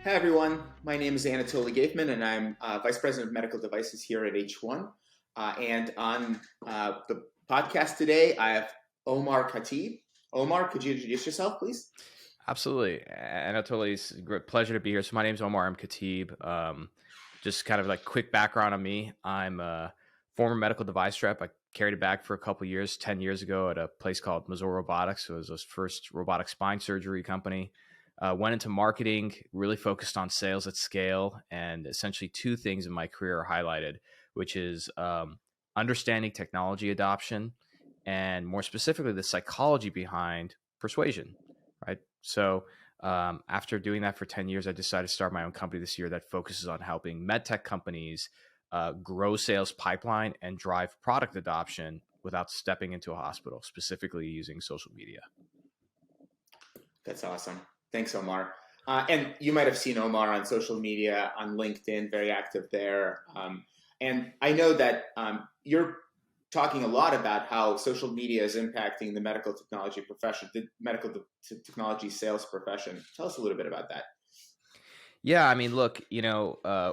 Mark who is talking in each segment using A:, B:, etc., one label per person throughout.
A: Hey everyone, my name is Anatoly Geyfman and I'm Vice President of Medical Devices here at H1. And on the podcast today, I have Omar Khateeb. Omar, could you introduce yourself, please?
B: Absolutely. Anatoly, it's a great pleasure to be here. So my name's Omar Khateeb. Just kind of like quick background on me. I'm a former medical device rep. I carried a bag for a couple years, 10 years ago at a place called Missouri Robotics. It was the first robotic spine surgery company. Went into marketing, really focused on sales at scale, and essentially two things in my career are highlighted, which is understanding technology adoption and more specifically the psychology behind persuasion, right? So after doing that for 10 years, I decided to start my own company this year that focuses on helping MedTech companies grow sales pipeline and drive product adoption without stepping into a hospital, specifically using social media.
A: That's awesome. Thanks, Omar. And you might have seen Omar on social media, on LinkedIn, very active there. And I know that you're talking a lot about how social media is impacting the medical technology profession, the medical technology sales profession. Tell us a little bit about that.
B: Yeah, I mean, look,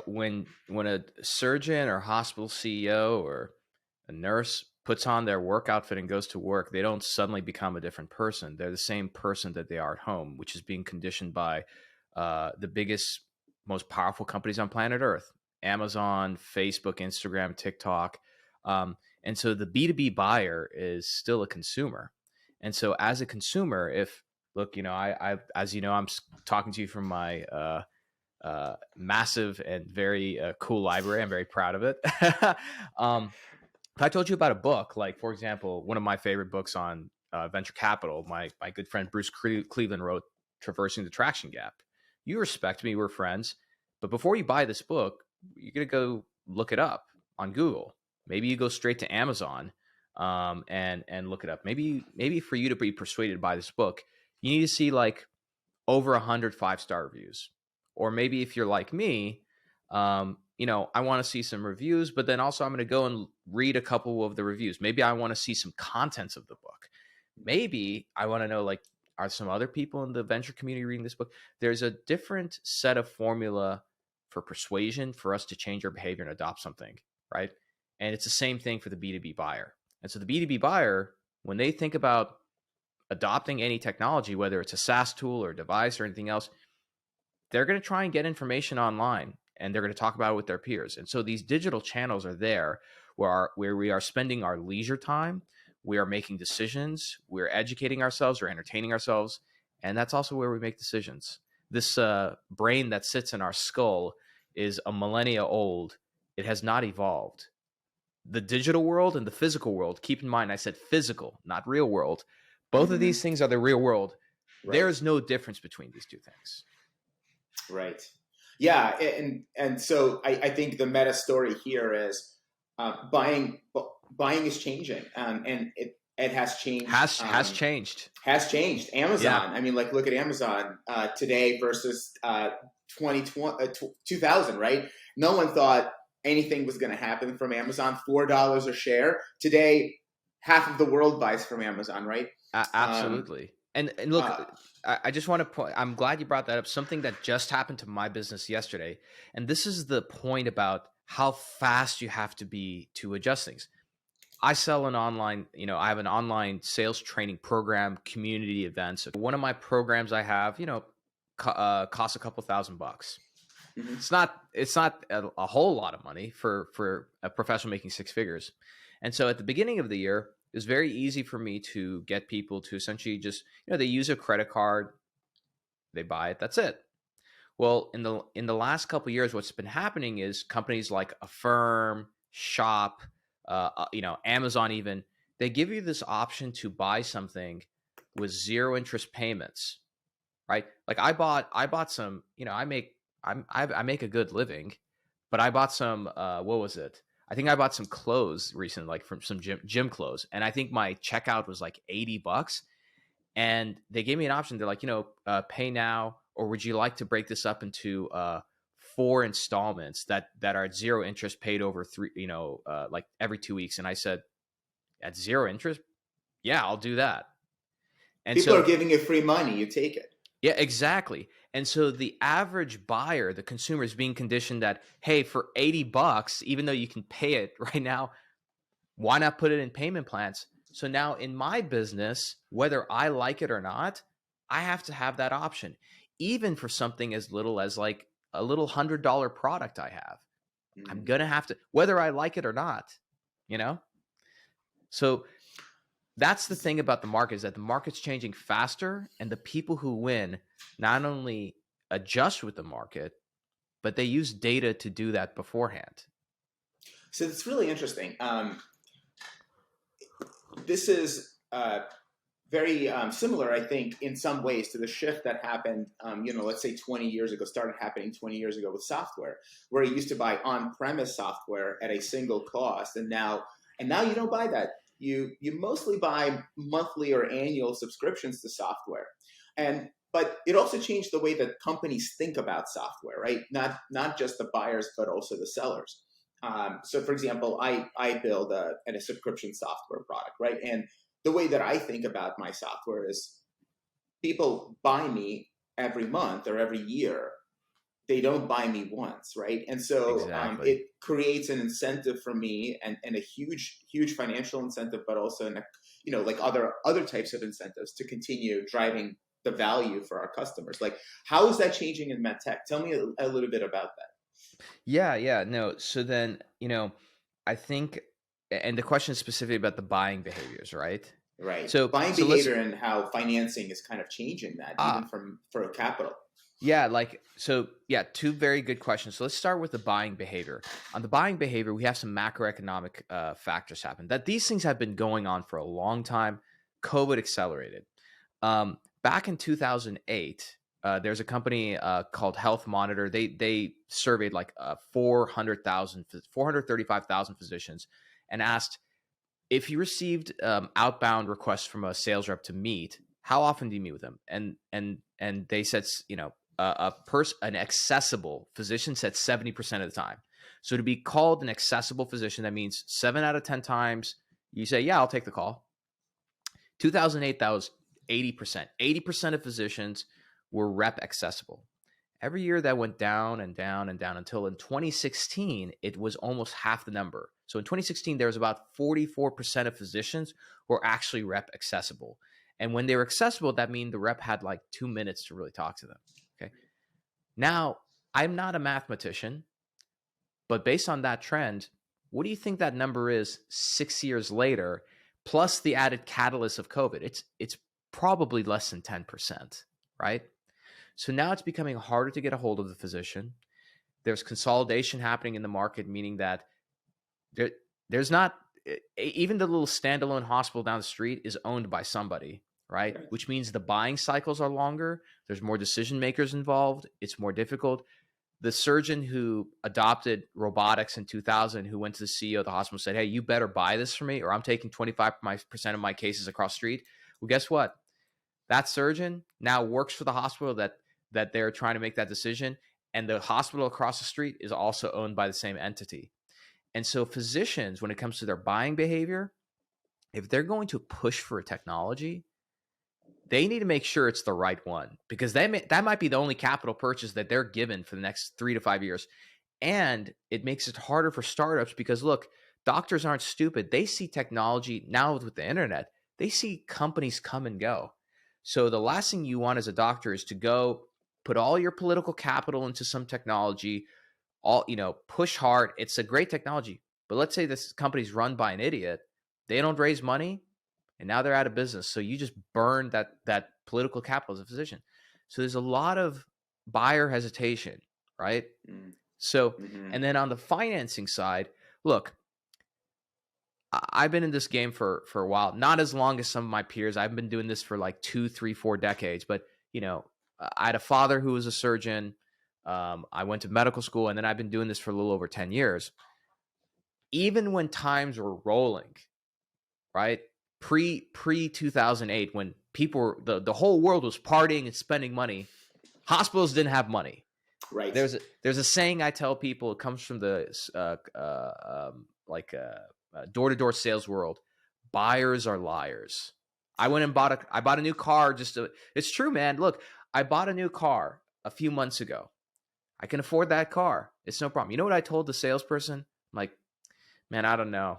B: when a surgeon or hospital CEO or a nurse puts on their work outfit and goes to work, they don't suddenly become a different person. They're the same person that they are at home, which is being conditioned by the biggest, most powerful companies on planet Earth: Amazon, Facebook, Instagram, TikTok. And so the B2B buyer is still a consumer. And so as a consumer, as you know, I'm talking to you from my massive and very cool library. I'm very proud of it. If I told you about a book, like, for example, one of my favorite books on venture capital, my good friend Bruce Cleveland wrote Traversing the Traction Gap. You respect me, we're friends, but before you buy this book, you're going to go look it up on Google. Maybe you go straight to Amazon and look it up. Maybe for you to be persuaded by this book, you need to see like over 100 5-star reviews. Or maybe if you're like me, I want to see some reviews, but then also I'm going to go and read a couple of the reviews. Maybe I want to see some contents of the book. Maybe I want to know, like, are some other people in the venture community reading this book? There's a different set of formula for persuasion for us to change our behavior and adopt something, right? And it's the same thing for the B2B buyer. And so the B2B buyer, when they think about adopting any technology, whether it's a SaaS tool or a device or anything else, they're going to try and get information online and they're going to talk about it with their peers. And so these digital channels are there where we are spending our leisure time. We are making decisions. We're educating ourselves. We're entertaining ourselves. And that's also where we make decisions. This brain that sits in our skull is a millennia old. It has not evolved. The digital world and the physical world, keep in mind, I said physical, not real world. Both of these things are the real world. Right. There is no difference between these two things.
A: Right. Yeah. And so I think the meta story here is buying is changing. And it has changed.
B: Has changed.
A: Has changed. Amazon. Yeah. I mean, like, look at Amazon today versus 2000, right? No one thought anything was going to happen from Amazon. $4 a share. Today, half of the world buys from Amazon, right?
B: Absolutely. And look, I just want to point, I'm glad you brought that up. Something that just happened to my business yesterday. And this is the point about how fast you have to be to adjust things. I sell an online, I have an online sales training program, community events. One of my programs I have, costs a couple $1,000. Mm-hmm. It's not a whole lot of money for a professional making 6 figures. And so at the beginning of the year, it was very easy for me to get people to essentially just, they use a credit card, they buy it, that's it. Well, in the last couple of years, what's been happening is companies like Affirm, Shop, Amazon even, they give you this option to buy something with 0 interest payments, right? Like I bought some, I make a good living, but I bought some, what was it? I think I bought some clothes recently, like from some gym clothes. And I think my checkout was like $80. And they gave me an option. They're like, pay now, or would you like to break this up into 4 installments that are at 0 interest, paid over 3, like every 2 weeks. And I said, at 0 interest? Yeah, I'll do that. And
A: people are giving you free money. You take it.
B: Yeah, exactly. And so the average buyer, the consumer, is being conditioned that, hey, for $80, even though you can pay it right now, why not put it in payment plans? So now in my business, whether I like it or not, I have to have that option, even for something as little as like a little $100 product I have. I'm
A: Mm.
B: going to have to, whether I like it or not, you know? So that's the thing about the market, is that the market's changing faster, and the people who win not only adjust with the market, but they use data to do that beforehand.
A: So it's really interesting. This is very similar, I think, in some ways to the shift that happened, let's say 20 years ago, started happening 20 years ago with software, where you used to buy on-premise software at a single cost, and now you don't buy that. You mostly buy monthly or annual subscriptions to software, but it also changed the way that companies think about software, right? Not just the buyers, but also the sellers. So, for example, I build a subscription software product, right? And the way that I think about my software is people buy me every month or every year. They don't buy me once, right? And so
B: Exactly.
A: it creates an incentive for me, and a huge financial incentive, but also like other types of incentives to continue driving the value for our customers. Like, how is that changing in MedTech? Tell me a little bit about that.
B: Yeah, yeah. No. So then, I think, and the question is specifically about the buying behaviors, right?
A: Right.
B: So,
A: Buying
B: so let's,
A: behavior and how financing is kind of changing that, even
B: ah,
A: for capital.
B: yeah, yeah, two very good questions. So let's start with the buying behavior. On the buying behavior, we have some macroeconomic factors happen. That these things have been going on for a long time. COVID accelerated. Back in 2008, there's a company called Health Monitor. They surveyed like 435,000 physicians and asked, if you received outbound requests from a sales rep to meet, how often do you meet with them? And they said, an accessible physician said 70% of the time. So to be called an accessible physician, that means 7 out of 10 times you say, yeah, I'll take the call. 2008, that was 80%. 80% of physicians were rep accessible. Every year that went down and down and down until in 2016, it was almost half the number. So in 2016, there was about 44% of physicians who were actually rep accessible. And when they were accessible, that means the rep had like 2 minutes to really talk to them. Okay. Now, I'm not a mathematician, but based on that trend, what do you think that number is 6 years later, plus the added catalyst of COVID? It's probably less than 10%, right? So now it's becoming harder to get a hold of the physician. There's consolidation happening in the market, meaning that there's not, even the little standalone hospital down the street is owned by somebody, right?
A: Right.
B: Which means the buying cycles are longer. There's more decision makers involved. It's more difficult. The surgeon who adopted robotics in 2000, who went to the CEO of the hospital and said, hey, you better buy this for me, or I'm taking 25% of my cases across the street. Well, guess what? That surgeon now works for the hospital that they're trying to make that decision. And the hospital across the street is also owned by the same entity. And so physicians, when it comes to their buying behavior, if they're going to push for a technology, they need to make sure it's the right one, because that might be the only capital purchase that they're given for the next 3 to 5 years. And it makes it harder for startups because, look, doctors aren't stupid. They see technology now with the internet. They see companies come and go. So the last thing you want as a doctor is to go put all your political capital into some technology, push hard. It's a great technology, but let's say this company's run by an idiot. They don't raise money, and now they're out of business. So you just burn that political capital as a physician. So there's a lot of buyer hesitation, right? So,
A: Mm-hmm.
B: and then on the financing side, look, I've been in this game for a while, not as long as some of my peers. I've been doing this for like 2, 3, 4 decades. But I had a father who was a surgeon. I went to medical school, and then I've been doing this for a little over 10 years. Even when times were rolling, right? Pre 2008, when people were, the whole world was partying and spending money, hospitals didn't have money.
A: Right.
B: There's a saying I tell people. It comes from the door-to-door sales world. Buyers are liars. I bought a new car. It's true, man. Look, I bought a new car a few months ago. I can afford that car. It's no problem. You know what I told the salesperson? I'm like, man, I don't know.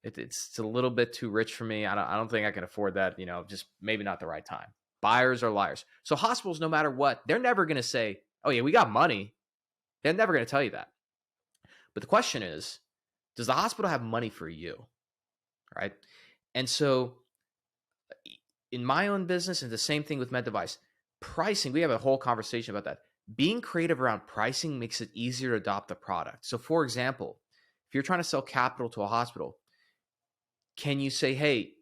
B: It's a little bit too rich for me. I don't think I can afford that. Just maybe not the right time. Buyers are liars. So hospitals, no matter what, they're never going to say, oh yeah, we got money. They're never going to tell you that. But the question is, does the hospital have money for you? Right? And so in my own business, and the same thing with MedDevice, pricing, we have a whole conversation about that. Being creative around pricing makes it easier to adopt the product. So for example, if you're trying to sell capital to a hospital, can you say, hey,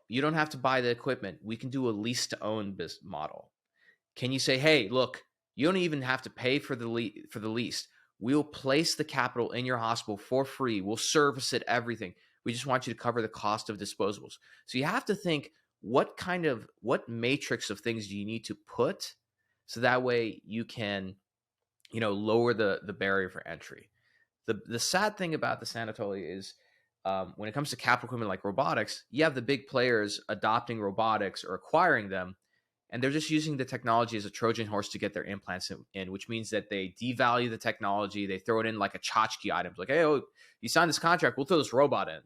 B: you don't have to buy the equipment. We can do a lease to own business model. Can you say, hey, look, you don't even have to pay for the lease. We'll place the capital in your hospital for free. We'll service it, everything. We just want you to cover the cost of disposables. So you have to think, what matrix of things do you need to put so that way you can, lower the barrier for entry. The sad thing about this, Anatoly, is when it comes to capital equipment like robotics, you have the big players adopting robotics or acquiring them, and they're just using the technology as a Trojan horse to get their implants in, which means that they devalue the technology. They throw it in like a tchotchke item, like, hey, you signed this contract, we'll throw this robot in.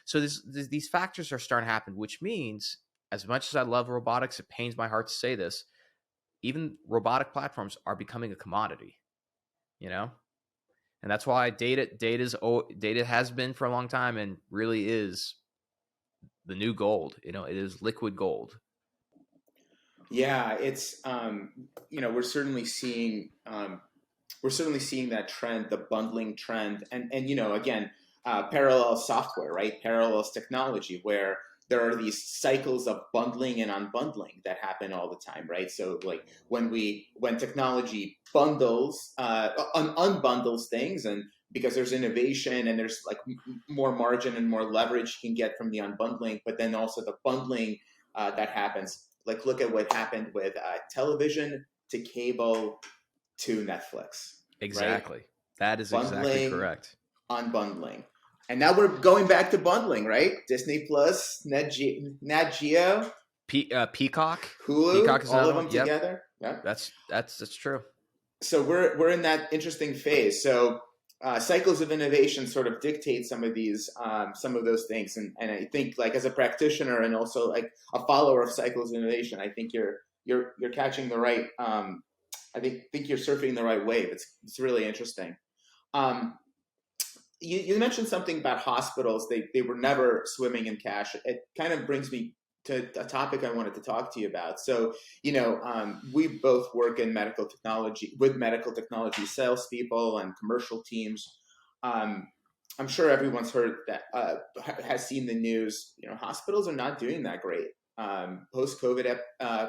B: So these factors are starting to happen, which means, as much as I love robotics, it pains my heart to say this, even robotic platforms are becoming a commodity, and that's why data has been for a long time and really is the new gold. It is liquid gold.
A: Yeah, it's we're certainly seeing that trend, the bundling trend, and again, parallel software, right? Parallels technology, where there are these cycles of bundling and unbundling that happen all the time, right? So like when technology bundles, unbundles things, and because there's innovation and there's like more margin and more leverage you can get from the unbundling, but then also the bundling that happens. Like look at what happened with television to cable to Netflix.
B: Exactly.
A: Right?
B: That is
A: Bundling,
B: exactly correct.
A: Unbundling. And now we're going back to bundling, right? Disney Plus, Nat Geo,
B: Peacock,
A: Hulu,
B: Peacock is
A: all of
B: another
A: them
B: one. Yep.
A: together. Yeah.
B: That's true.
A: So we're in that interesting phase. So cycles of innovation sort of dictate some of those things. And I think, like, as a practitioner and also like a follower of cycles of innovation, I think you're catching the right. I think you're surfing the right wave. It's really interesting. You mentioned something about hospitals. They were never swimming in cash. It kind of brings me to a topic I wanted to talk to you about. So, we both work in medical technology with medical technology salespeople and commercial teams. I'm sure everyone's heard that, has seen the news. Hospitals are not doing that great post-COVID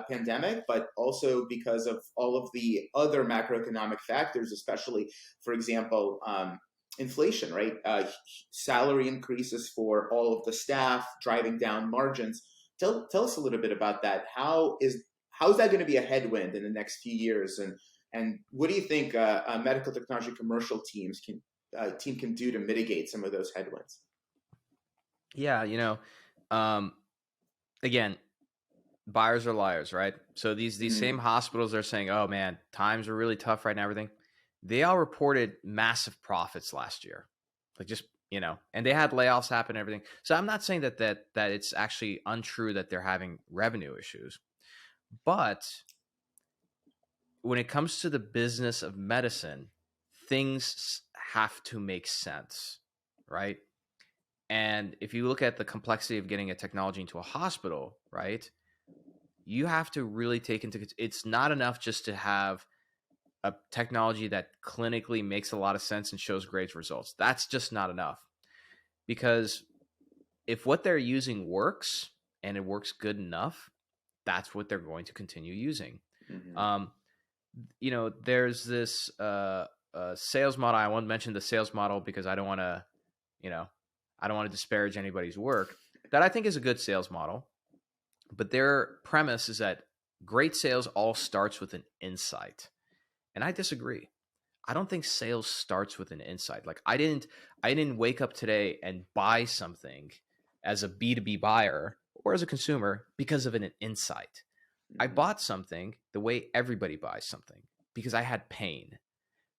A: pandemic, but also because of all of the other macroeconomic factors, especially, for example, inflation, right? Salary increases for all of the staff, driving down margins. Tell us a little bit about that. How is that going to be a headwind in the next few years? And what do you think medical technology commercial team can do to mitigate some of those headwinds?
B: Yeah, again, buyers are liars, right? So these same hospitals are saying, oh man, times are really tough right now, everything. They all reported massive profits last year. Like just, and they had layoffs happen and everything. So I'm not saying that it's actually untrue that they're having revenue issues. But when it comes to the business of medicine, things have to make sense, right? And if you look at the complexity of getting a technology into a hospital, right, you have to really take into it's not enough just to have a technology that clinically makes a lot of sense and shows great results. That's just not enough. Because if what they're using works and it works good enough, that's what they're going to continue using. Mm-hmm. There's this sales model. I won't mention the sales model because I don't want to disparage anybody's work, that I think is a good sales model. But their premise is that great sales all starts with an insight. And I disagree. I don't think sales starts with an insight. Like I didn't wake up today and buy something as a B2B buyer or as a consumer because of an insight. I bought something the way everybody buys something because I had pain.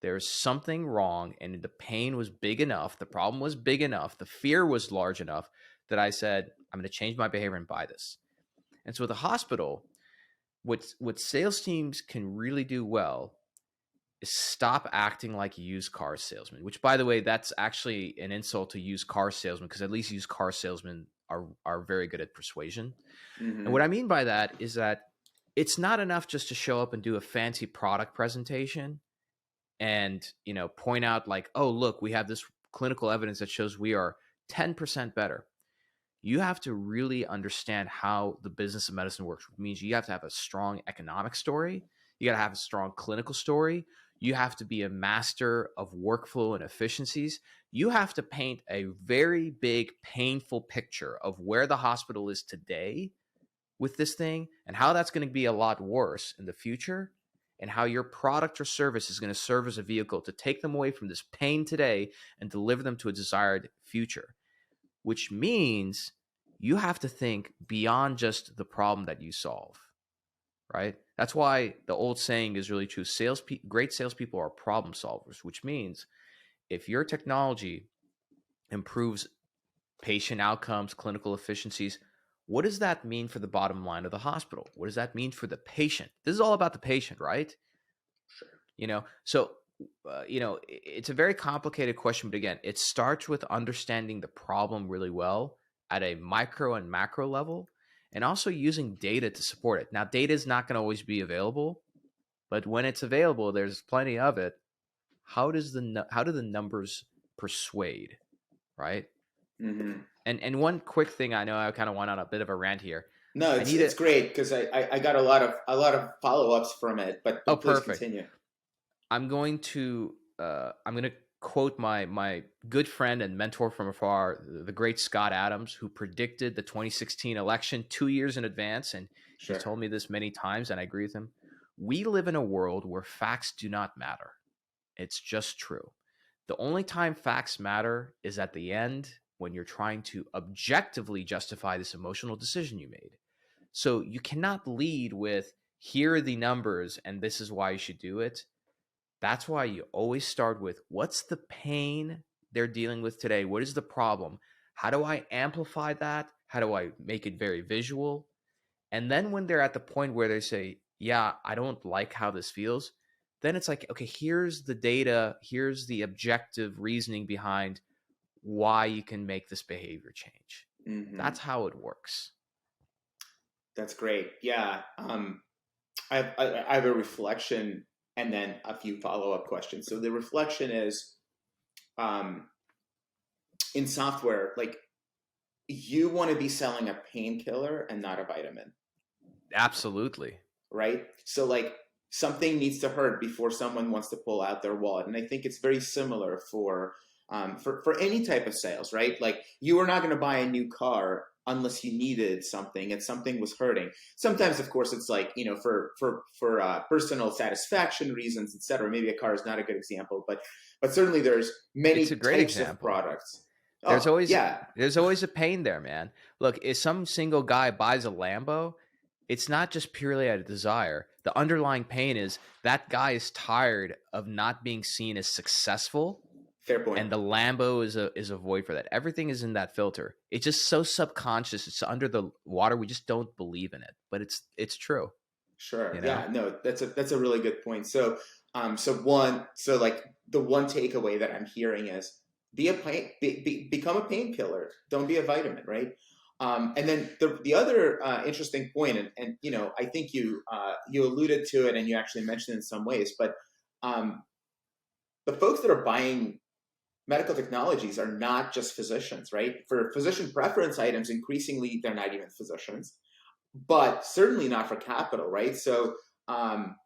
B: There's something wrong, and the pain was big enough, the problem was big enough, the fear was large enough that I said, I'm going to change my behavior and buy this. And so at the hospital, what sales teams can really do well is stop acting like a used car salesman, which, by the way, that's actually an insult to used car salesmen, because at least used car salesmen are very good at persuasion.
A: Mm-hmm.
B: And what I mean by that is that it's not enough just to show up and do a fancy product presentation and, you know, point out like, oh, look, we have this clinical evidence that shows we are 10% better. You have to really understand how the business of medicine works, which means you have to have a strong economic story. You got to have a strong clinical story. You have to be a master of workflow and efficiencies. You have to paint a very big, painful picture of where the hospital is today with this thing and how that's going to be a lot worse in the future, and how your product or service is going to serve as a vehicle to take them away from this pain today and deliver them to a desired future, which means you have to think beyond just the problem that you solve, right? That's why the old saying is really true. Great salespeople are problem solvers, which means if your technology improves patient outcomes, clinical efficiencies, what does that mean for the bottom line of the hospital? What does that mean for the patient? This is all about the patient, right?
A: Sure.
B: You know, so, it's a very complicated question, but again, it starts with understanding the problem really well at a micro and macro level, and also using data to support it. Now, data is not going to always be available, but when it's available, there's plenty of it. How do the numbers persuade, right?
A: Mm-hmm.
B: And one quick thing, I know I kind of went on a bit of a rant here.
A: No, it's great because I got a lot of follow-ups from it, but please
B: perfect.
A: continue.
B: I'm going to quote my good friend and mentor from afar, the great Scott Adams, who predicted the 2016 election 2 years in advance, and
A: Sure.
B: he's told me this many times, and I agree with him. We live in a world where facts do not matter. It's just true. The only time facts matter is at the end, when you're trying to objectively justify this emotional decision you made. So you cannot lead with, here are the numbers and this is why you should do it. That's why you always start with, what's the pain they're dealing with today? What is the problem? How do I amplify that? How do I make it very visual? And then when they're at the point where they say, yeah, I don't like how this feels, then it's like, okay, here's the data, here's the objective reasoning behind why you can make this behavior change.
A: Mm-hmm.
B: That's how it works.
A: That's great. Yeah. I have a reflection and then a few follow-up questions. So the reflection is, in software, like, you want to be selling a painkiller and not a vitamin.
B: Absolutely.
A: Right? So like, something needs to hurt before someone wants to pull out their wallet. And I think it's very similar for any type of sales, right? Like, you are not going to buy a new car unless you needed something and something was hurting. Sometimes, of course, it's like, for personal satisfaction reasons, et cetera. Maybe a car is not a good example, but certainly there's many types of products.
B: There's always a pain there, man. Look, if some single guy buys a Lambo, it's not just purely out of desire. The underlying pain is that guy is tired of not being seen as successful.
A: Fair point.
B: And the Lambo is a void for that. Everything is in that filter. It's just so subconscious. It's under the water. We just don't believe in it, but it's true.
A: Sure. Yeah. No, that's a really good point. So the one takeaway that I'm hearing is, become a painkiller. Don't be a vitamin, right? And then the other interesting point, and I think you alluded to it and you actually mentioned it in some ways, but the folks that are buying medical technologies are not just physicians, right? For physician preference items, increasingly they're not even physicians, but certainly not for capital, right? So and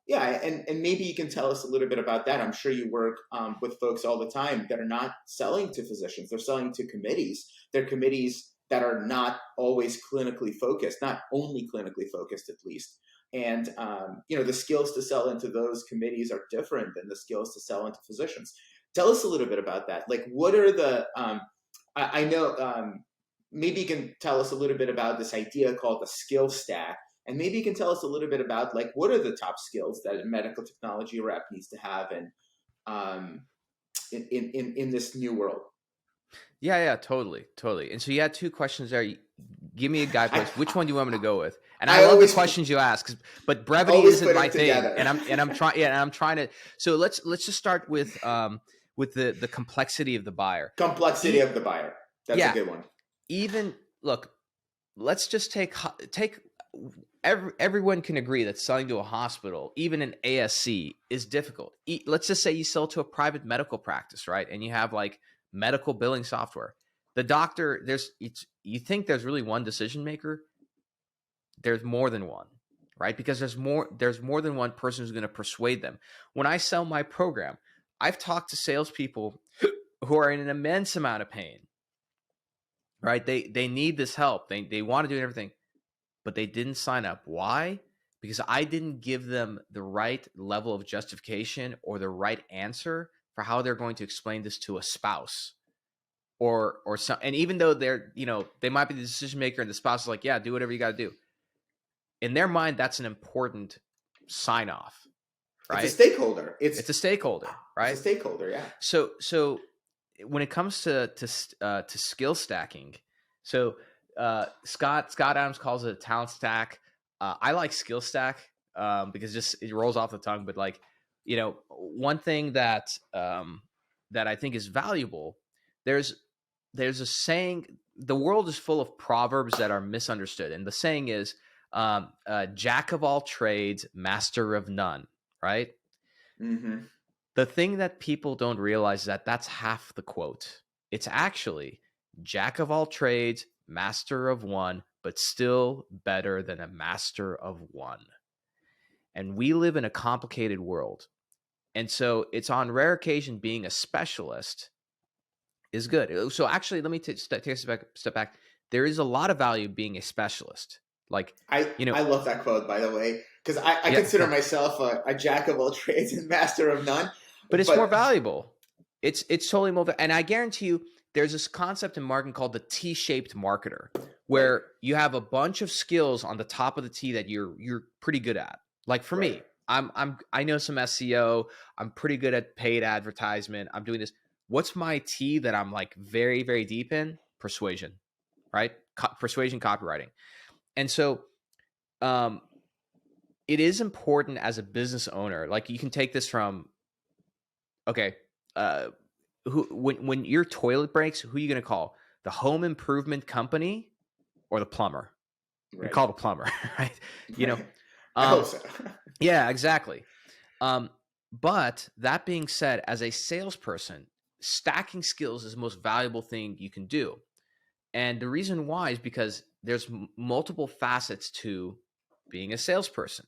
A: maybe you can tell us a little bit about that. I'm sure you work with folks all the time that are not selling to physicians; they're selling to committees. They're committees that are not always clinically focused, not only clinically focused, at least. And the skills to sell into those committees are different than the skills to sell into physicians. Tell us a little bit about that. Like, what are the? I know maybe you can tell us a little bit about this idea called the skill stack And maybe you can tell us a little bit about like what are the top skills that a medical technology rep needs to have, and in this new world.
B: Yeah, totally. And so you had two questions there. Give me a guidepost. Which one do you want me to go with? And I love the questions you ask, but brevity isn't my thing. And I'm trying. Yeah, and I'm trying to. So let's just start with the complexity of the buyer.
A: Complexity of the buyer. That's a good one.
B: Even look, let's just take everyone can agree that selling to a hospital, even an ASC, is difficult. Let's just say you sell to a private medical practice, right? And you have like medical billing software. The doctor, you think there's really one decision maker. There's more than one, right? Because there's more than one person who's going to persuade them. When I sell my program, I've talked to salespeople who are in an immense amount of pain, right? They need this help. They want to do everything, but they didn't sign up. Why? Because I didn't give them the right level of justification or the right answer for how they're going to explain this to a spouse or some. And even though they might be the decision maker and the spouse is like, yeah, do whatever you got to do. In their mind, that's an important sign off, right?
A: It's a stakeholder. It's
B: a stakeholder, right?
A: It's a stakeholder, yeah.
B: So when it comes to skill stacking, so Scott Adams calls it a talent stack. I like skill stack because it rolls off the tongue. But like, one thing that I think is valuable. There's a saying. The world is full of proverbs that are misunderstood, and the saying is, "Jack of all trades, master of none." Right?
A: Mm-hmm.
B: The thing that people don't realize is that that's half the quote. It's actually Jack of all trades, master of one, but still better than a master of one. And we live in a complicated world. And so it's on rare occasion being a specialist is good. So actually, let me take a step back. There is a lot of value being a specialist. Like
A: I love that quote, by the way, because I consider myself a jack of all trades and master of none.
B: But it's more valuable. It's totally more. And I guarantee you, there's this concept in marketing called the T-shaped marketer, where you have a bunch of skills on the top of the T that you're pretty good at. Like for me, I know some SEO. I'm pretty good at paid advertisement. I'm doing this. What's my T that I'm like very, very deep in? Persuasion, right? Persuasion, copywriting. And so it is important as a business owner. Like you can take this from, okay, when your toilet breaks, who are you going to call? The home improvement company or the plumber? Right. You call the plumber, right?
A: I hope so.
B: Yeah, exactly. But that being said, as a salesperson, stacking skills is the most valuable thing you can do. And the reason why is because there's multiple facets to being a salesperson.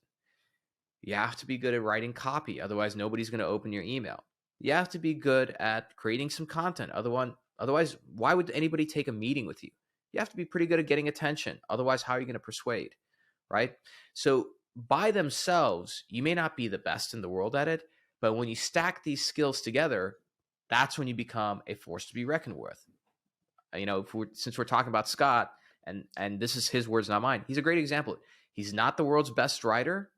B: You have to be good at writing copy. Otherwise, nobody's going to open your email. You have to be good at creating some content. Otherwise, why would anybody take a meeting with you? You have to be pretty good at getting attention. Otherwise, how are you going to persuade, right? So by themselves, you may not be the best in the world at it, but when you stack these skills together, that's when you become a force to be reckoned with. Since we're talking about Scott, and this is his words, not mine, he's a great example. He's not the world's best writer.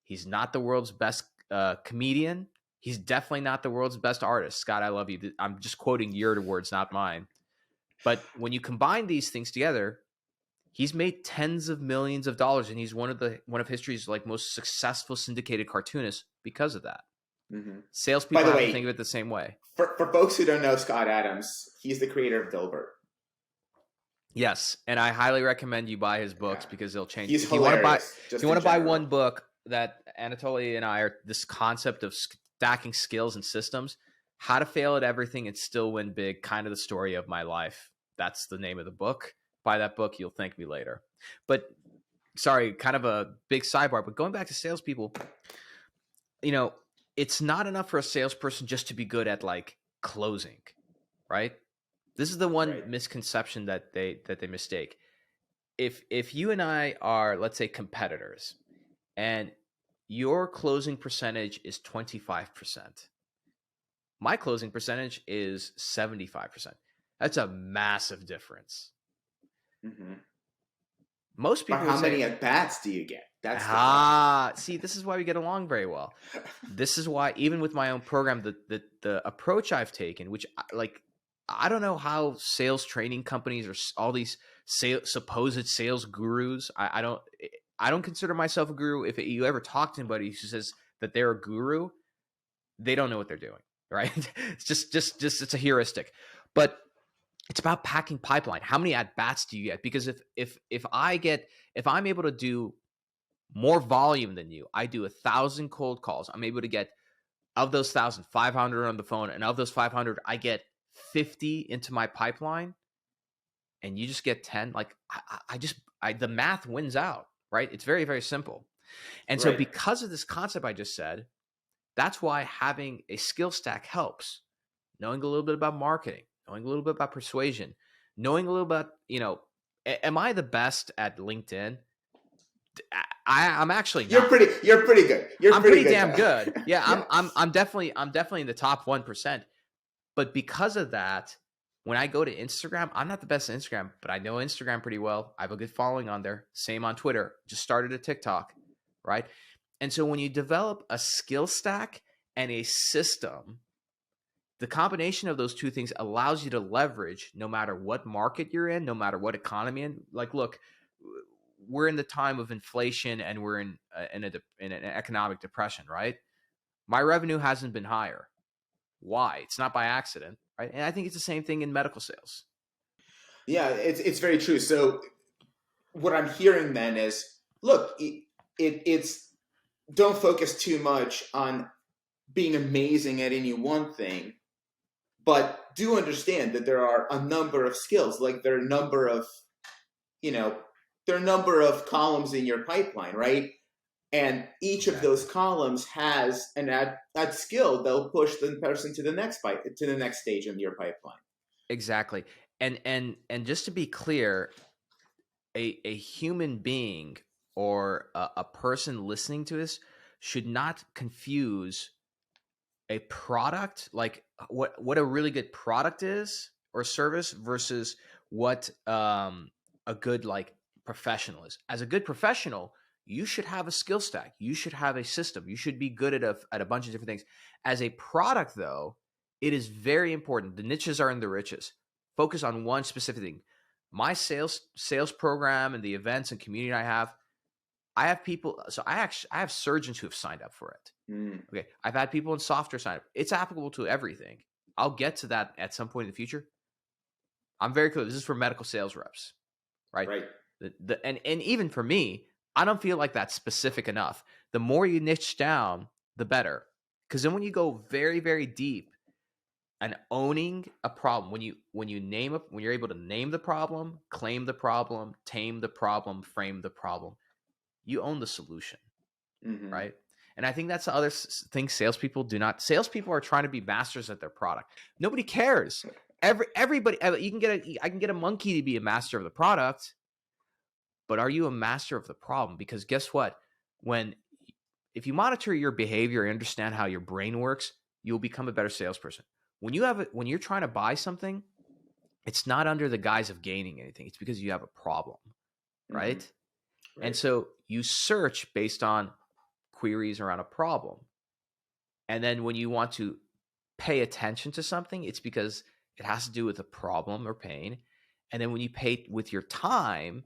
B: He's not the world's best comedian. He's definitely not the world's best artist. Scott, I love you. I'm just quoting your words, not mine. But when you combine these things together, he's made tens of millions of dollars, and he's one of history's like most successful syndicated cartoonists because of that. Mm-hmm. Salespeople have to think of it the same way.
A: For folks who don't know Scott Adams, he's the creator of Dilbert.
B: Yes, and I highly recommend you buy his books because they'll change.
A: He's hilarious.
B: If you want to buy one book that Anatoly and I are, this concept of stacking skills and systems, how to fail at everything and still win big, kind of the story of my life. That's the name of the book. Buy that book, you'll thank me later. But sorry, kind of a big sidebar, but going back to salespeople, it's not enough for a salesperson just to be good at like closing, right? This is the one misconception that they mistake. If you and I are, let's say, competitors, and your closing percentage is 25%, my closing percentage is 75%. That's a massive difference. Mm-hmm. Most
A: But
B: people
A: how
B: would
A: many
B: say,
A: at bats do you get? That's the question.
B: see, this is why we get along very well. This is why, even with my own program, the approach I've taken, which like, I don't know how sales training companies or all these supposed sales gurus. I don't consider myself a guru. If you ever talk to anybody who says that they're a guru, they don't know what they're doing, right? It's just it's a heuristic. But it's about packing pipeline. How many at bats do you get? Because if I'm able to do more volume than you, I do 1,000 cold calls. I'm able to get, of those 1,000, 500 on the phone, and of those 500, I get 50 into my pipeline, and you just get 10. Like the math wins out, right? It's very, very simple. And so
A: Right.
B: because of this concept I just said, that's why having a skill stack helps. Knowing a little bit about marketing, knowing a little bit about persuasion, knowing a little about, am I the best at LinkedIn? I'm actually not.
A: You're pretty good.
B: I'm pretty damn
A: John.
B: good. Yeah,
A: Yeah.
B: I'm definitely in the top 1%. But because of that, when I go to Instagram, I'm not the best at Instagram, but I know Instagram pretty well. I have a good following on there. Same on Twitter. Just started a TikTok, right? And so when you develop a skill stack and a system, the combination of those two things allows you to leverage no matter what market you're in, no matter what economy in. Like, look, we're in the time of inflation and we're in an economic depression, right? My revenue hasn't been higher. Why? It's not by accident, right? And I think it's the same thing in medical sales.
A: Yeah, it's very true. So what I'm hearing then is, look, it's don't focus too much on being amazing at any one thing, but do understand that there are a number of skills. Like there are a number of, there are a number of columns in your pipeline, right? And each of those columns has an add skill that'll push the person to the next stage in your pipeline.
B: Exactly. And just to be clear, a human being or a person listening to this should not confuse a product, like what a really good product is or service, versus what a good like professional is. As a good professional, you should have a skill stack. You should have a system. You should be good at a bunch of different things. As a product, though, it is very important. The niches are in the riches. Focus on one specific thing. My sales program and the events and community I have people. So I have surgeons who have signed up for it. Okay, I've had people in software sign up. It's applicable to everything. I'll get to that at some point in the future. I'm very clear. This is for medical sales reps, right?
A: Right.
B: And even for me, I don't feel like that's specific enough. The more you niche down, the better. Because then when you go very, very deep and owning a problem, when you're able to name the problem, claim the problem, tame the problem, frame the problem, you own the solution, right? And I think that's the other thing salespeople do not. Salespeople are trying to be masters at their product. Nobody cares. Everybody, I can get a monkey to be a master of the product, but are you a master of the problem? Because guess what? If you monitor your behavior and understand how your brain works, you'll become a better salesperson. When you're trying to buy something, it's not under the guise of gaining anything. It's because you have a problem, right?
A: Right.
B: And so you search based on queries around a problem. And then when you want to pay attention to something, it's because it has to do with a problem or pain. And then when you pay with your time,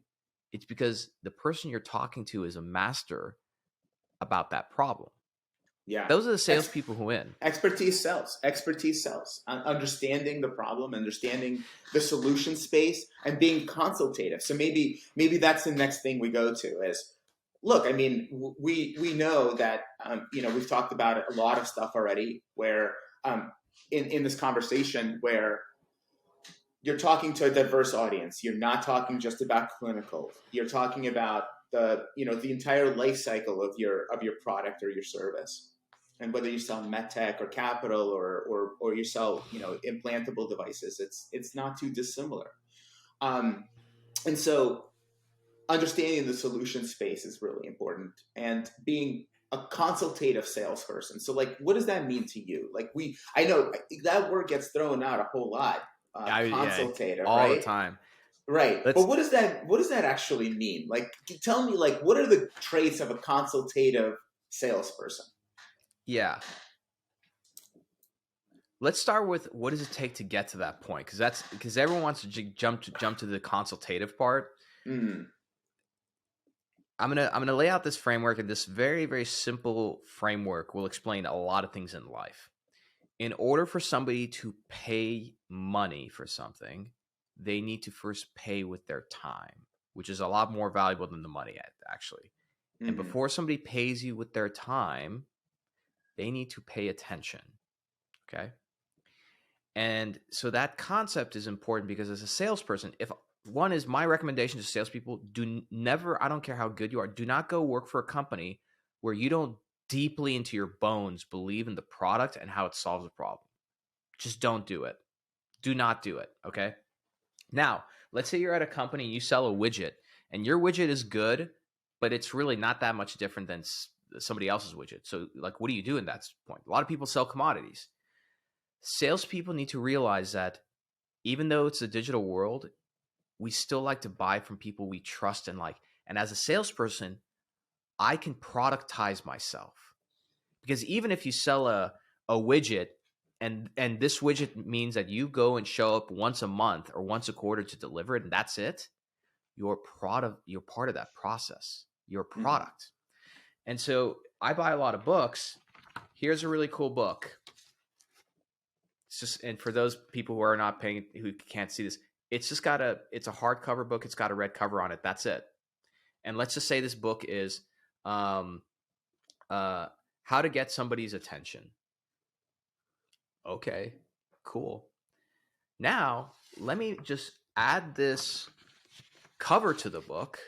B: it's because the person you're talking to is a master about that problem.
A: Yeah.
B: Those are the salespeople who win.
A: Expertise sells. Understanding the problem, understanding the solution space, and being consultative. So maybe that's the next thing we go to is, look, I mean, we know that, we've talked about a lot of stuff already where in this conversation where you're talking to a diverse audience. You're not talking just about clinical. You're talking about the entire life cycle of your product or your service. And whether you sell MedTech or capital or you sell, implantable devices, it's not too dissimilar. And so understanding the solution space is really important, and being a consultative salesperson. So like, what does that mean to you? Like I know that word gets thrown out a whole lot. Consultative,
B: all
A: right?
B: the time.
A: Right. But
B: Let's
A: what does that actually mean? Like, tell me, like, what are the traits of a consultative salesperson?
B: yeah. Let's start with what does it take to get to that point? Because everyone wants to jump to the consultative part.
A: Mm,
B: I'm gonna lay out this framework, and this very, very simple framework will explain a lot of things in life. In order for somebody to pay money for something, they need to first pay with their time, which is a lot more valuable than the money actually. And
A: hmm
B: before somebody pays you with their time, they need to pay attention. Okay. And so that concept is important because as a salesperson, if one is my recommendation to salespeople, do never, I don't care how good you are, do not go work for a company where you don't deeply into your bones believe in the product and how it solves a problem. Just don't do it. Do not do it. Okay. Now, let's say you're at a company and you sell a widget and your widget is good, but it's really not that much different than somebody else's widget. So, like, what do you do in that point? A lot of people sell commodities. Salespeople need to realize that even though it's a digital world, we still like to buy from people we trust and like. And as a salesperson, I can productize myself because even if you sell a widget and this widget means that you go and show up once a month or once a quarter to deliver it and that's it, you're part of that process, your
A: hmm
B: product. And so I buy a lot of books. Here's a really cool book. It's just, and for those people who are not paying, who can't see this, it's just it's a hardcover book. It's got a red cover on it. That's it. And let's just say this book is how to get somebody's attention. Okay, cool. Now, let me just add this cover to the book,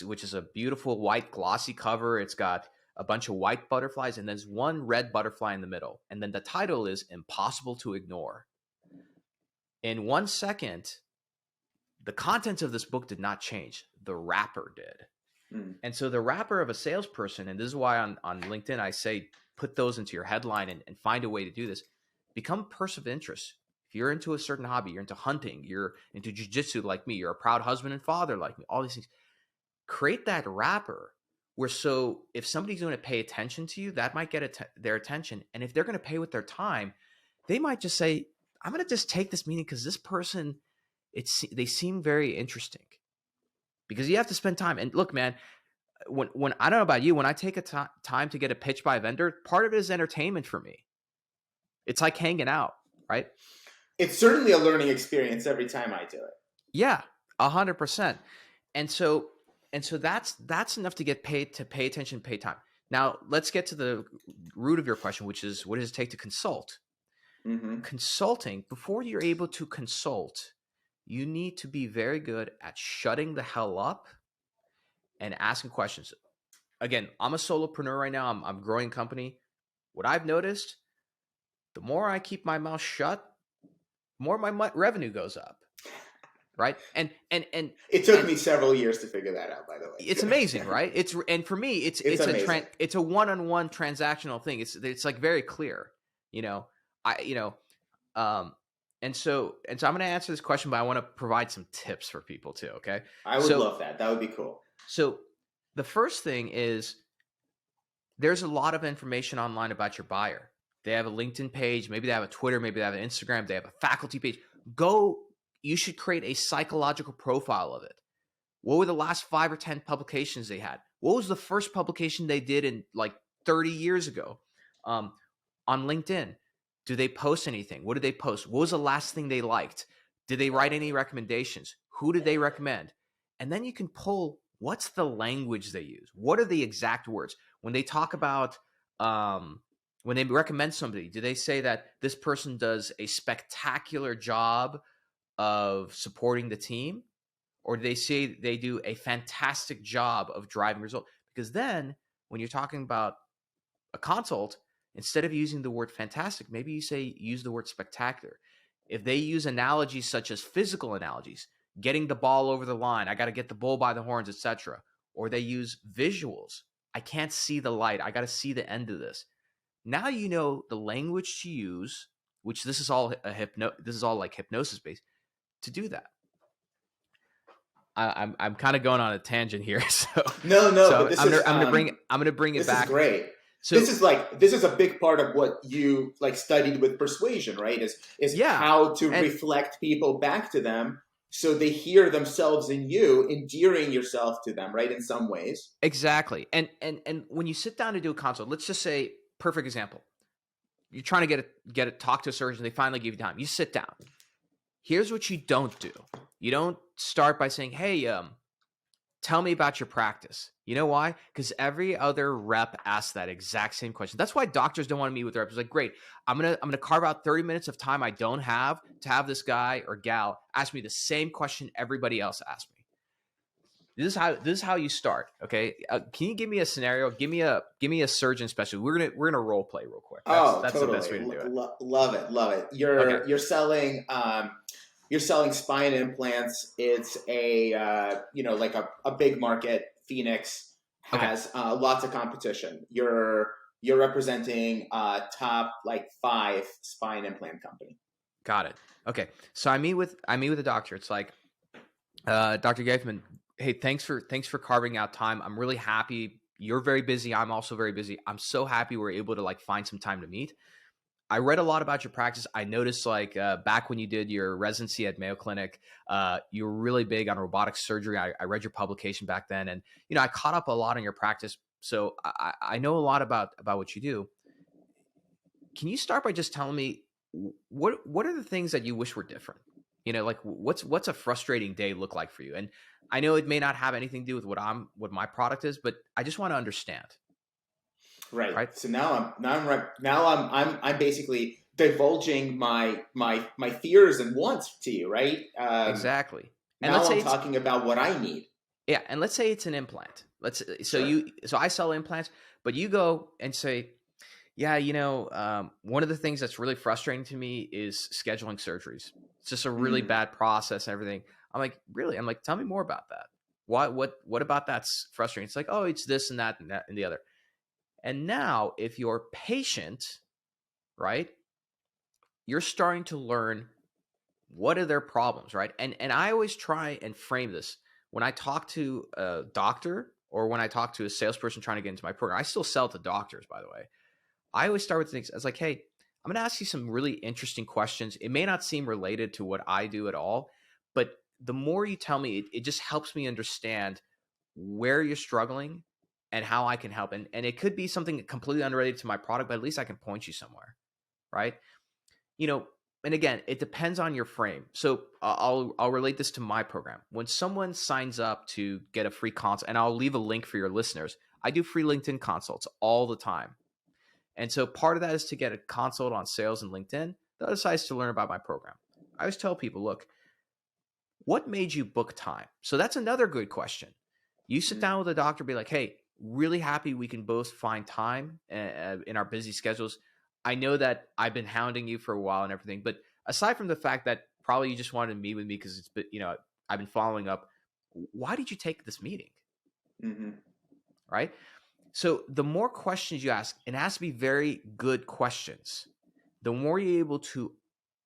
B: which is a beautiful white glossy cover. It's got a bunch of white butterflies, and there's one red butterfly in the middle. And then the title is Impossible to Ignore. In 1 second, the contents of this book did not change. The wrapper did.
A: Mm.
B: And so the wrapper of a salesperson, and this is why on LinkedIn I say put those into your headline and find a way to do this, become a person of interest. If you're into a certain hobby, you're into hunting, you're into jujitsu like me, you're a proud husband and father like me, all these things, create that wrapper where so if somebody's going to pay attention to you, that might get their attention. And if they're going to pay with their time, they might just say, I'm going to just take this meeting because this person, they seem very interesting. Because you have to spend time. And look, man, when I don't know about you, when I take a time to get a pitch by a vendor, part of it is entertainment for me. It's like hanging out, right?
A: It's certainly a learning experience every time I do it.
B: Yeah, 100%. And so that's enough to get paid, to pay attention, pay time. Now let's get to the root of your question, which is what does it take to consult?
A: Mm-hmm.
B: Consulting, before you're able to consult, you need to be very good at shutting the hell up and asking questions. Again, I'm a solopreneur right now. I'm growing a company. What I've noticed, the more I keep my mouth shut, the more my revenue goes up. Right. And
A: it took me several years to figure that out, by the way.
B: It's amazing, right? And for me, it's a one-on-one transactional thing. It's like very clear, and so I'm going to answer this question, but I want to provide some tips for people too. Okay.
A: I would love that. That would be cool.
B: So the first thing is there's a lot of information online about your buyer. They have a LinkedIn page. Maybe they have a Twitter. Maybe they have an Instagram. They have a faculty page. You should create a psychological profile of it. What were the last 5 or 10 publications they had? What was the first publication they did in like 30 years ago? On LinkedIn, do they post anything? What did they post? What was the last thing they liked? Did they write any recommendations? Who did they recommend? And then you can pull, what's the language they use? What are the exact words? When they talk about, when they recommend somebody, do they say that this person does a spectacular job of supporting the team? Or do they say they do a fantastic job of driving results? Because then when you're talking about a consult, instead of using the word fantastic, maybe you use the word spectacular. If they use analogies such as physical analogies, getting the ball over the line, I got to get the bull by the horns, etc. Or they use visuals. I can't see the light. I got to see the end of this. Now you know the language to use, which this is all like hypnosis based, to do that. I'm kind of going on a tangent here. So
A: No, but this
B: I'm gonna bring it
A: this is
B: back.
A: great.
B: So
A: This is a big part of what you like studied with persuasion, right? Is
B: yeah,
A: how to
B: and
A: reflect people back to them so they hear themselves in you, endearing yourself to them, right? In some ways.
B: exactly. And when you sit down to do a consult, let's just say, perfect example. You're trying to get it talk to a surgeon. They finally give you time. You sit down. Here's what you don't do. You don't start by saying, "Hey, tell me about your practice." You know why? Because every other rep asks that exact same question. That's why doctors don't want to meet with reps. It's like, great, I'm gonna carve out 30 minutes of time I don't have to have this guy or gal ask me the same question everybody else asked me. This is how you start. Okay, can you give me a scenario? Give me a surgeon specialty. We're gonna role play real quick. That's the best
A: Totally.
B: way to do it.
A: Love it. Love it.
B: Okay.
A: You're selling spine implants. It's like a big market. Phoenix has lots of competition. You're representing top like 5 spine implant company.
B: Got it. Okay. So I meet with the doctor. It's like, Dr. Geyfman, hey, thanks for carving out time. I'm really happy. You're very busy. I'm also very busy. I'm so happy we're able to like find some time to meet. I read a lot about your practice. I noticed like back when you did your residency at Mayo Clinic, you were really big on robotic surgery. I read your publication back then, and I caught up a lot on your practice. So I know a lot about what you do. Can you start by just telling me what are the things that you wish were different? Like what's a frustrating day look like for you? And I know it may not have anything to do with what my product is, but I just want to understand.
A: Right. So I'm basically divulging my fears and wants to you, right?
B: Exactly. And
A: now I'm talking about what I need.
B: Yeah, and let's say it's an implant. So I sell implants, but you go and say, yeah, one of the things that's really frustrating to me is scheduling surgeries. It's just a really bad process and everything. I'm like, really? I'm like, tell me more about that. What about that's frustrating? It's like, oh, it's this and that and the other. And now if you're patient, right, you're starting to learn what are their problems, right? And I always try and frame this when I talk to a doctor or when I talk to a salesperson trying to get into my program. I still sell to doctors, by the way. I always start with things. I was like, hey, I'm going to ask you some really interesting questions. It may not seem related to what I do at all, but the more you tell me, it just helps me understand where you're struggling and how I can help. And it could be something completely unrelated to my product, but at least I can point you somewhere, right? And again, it depends on your frame. So I'll relate this to my program. When someone signs up to get a free consult, and I'll leave a link for your listeners, I do free LinkedIn consults all the time. And so part of that is to get a consult on sales and LinkedIn. The other side is to learn about my program. I always tell people, look, what made you book time? So that's another good question. You sit down with a doctor, be like, hey, really happy we can both find time in our busy schedules. I know that I've been hounding you for a while and everything, but aside from the fact that probably you just wanted to meet with me because I've been following up, why did you take this meeting? Right? So the more questions you ask, and it has to be very good questions, the more you're able to